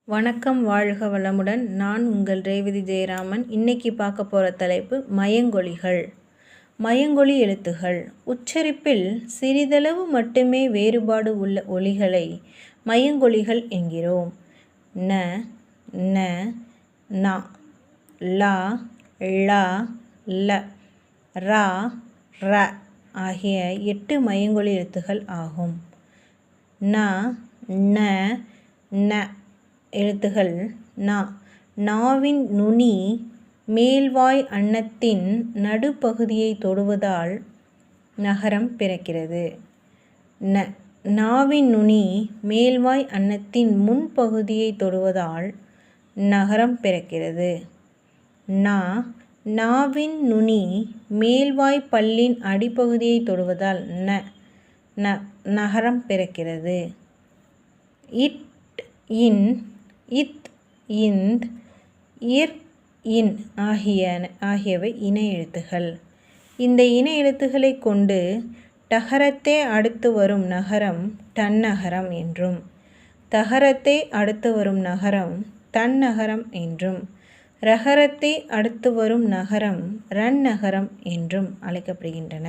வணக்கம், வாழ்க வளமுடன். நான் உங்கள் ரேவதி ஜெயராமன். இன்னைக்கு பார்க்க போகிற தலைப்பு மயங்கொலிகள். மயங்கொலி எழுத்துகள். உச்சரிப்பில் சிறிதளவு மட்டுமே வேறுபாடு உள்ள ஒலிகளை மயங்கொலிகள் என்கிறோம். ந, ந, ந, லா, ழ, ல, ரா, ர ஆகிய 8 மயங்கொலி எழுத்துகள் ஆகும். ந, ந, ந எழுத்துகள் நாவின் நுனி மேல்வாய் அன்னத்தின் நடுப்பகுதியை தொடுவதால் நகரம் பிறக்கிறது. நாவின் நுனி மேல்வாய் அன்னத்தின் முன்பகுதியை தொடுவதால் நகரம் பிறக்கிறது. நாவின் நுனி மேல்வாய் பல்லின் அடிப்பகுதியை தொடுவதால் நகரம் பிறக்கிறது. இட், இன், இத், இந்த், இர், இன் ஆகியவை இணை எழுத்துகள். இந்த இணை எழுத்துக்களை கொண்டு டகரத்தை அடுத்து வரும் நகரம் டன்னகரம் என்றும், தகரத்தை அடுத்து வரும் நகரம் தன்னகரம் என்றும், ரகரத்தை அடுத்து வரும் நகரம் ரன்னகரம் என்றும் அழைக்கப்படுகின்றன.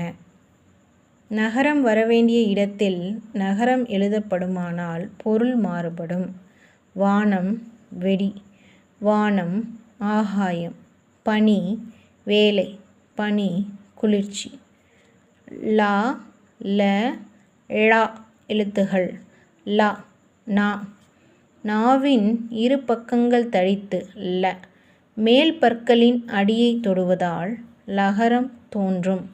நகரம் வரவேண்டிய இடத்தில் நகரம் எழுதப்படுமானால் பொருள் மாறுபடும். வானம், வெடி. வானம், ஆகாயம். பனி, வேலை. பனி, குளிர்ச்சி. லா, ல, ழ எழுத்துகள். லா, நா. நாவின் இரு பக்கங்கள் தடித்து ல. மேல் பற்களின் அடியை தொடுவதால் லகரம் தோன்றும்.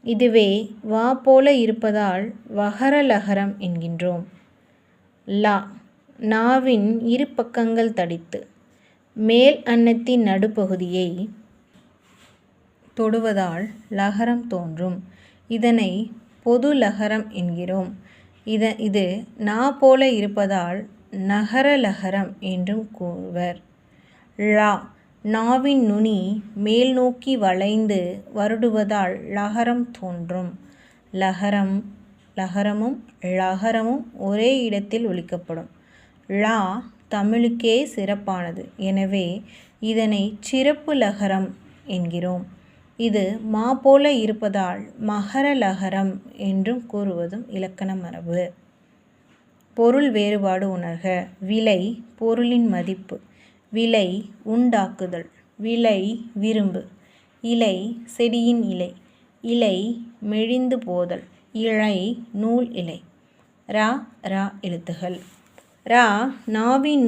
இதுவே வா போல இருப்பதால் வகர லகரம் என்கின்றோம். லா, நாவின் இரு பக்கங்கள் தடித்து மேல் அன்னத்தின் நடுப்பகுதியை தொடுவதால் லகரம் தோன்றும். இதனை பொது லகரம் என்கிறோம். இது நா போல இருப்பதால் நகர லகரம் என்றும் கூறுவர். ழா, நாவின் நுனி மேல் நோக்கி வளைந்து வருடுவதால் லகரம் தோன்றும். லகரமும் ழகரமும் ஒரே இடத்தில் ஒலிக்கப்படும். ழா தமிழுக்கே சிறப்பானது. எனவே இதனை சிறப்பு லகரம் என்கிறோம். இது மா போல இருப்பதால் மகர லகரம் என்றும் கூறுவதும் இலக்கண மரபு. பொருள் வேறுபாடு உணர்க. விலை, பொருளின் மதிப்பு. விலை, உண்டாக்குதல். விலை, விரும்பு. இலை, செடியின் இலை. இலை, மெலிந்து போதல். இழை, நூல் இலை. ரா எழுத்துகள். ரா, நாவின்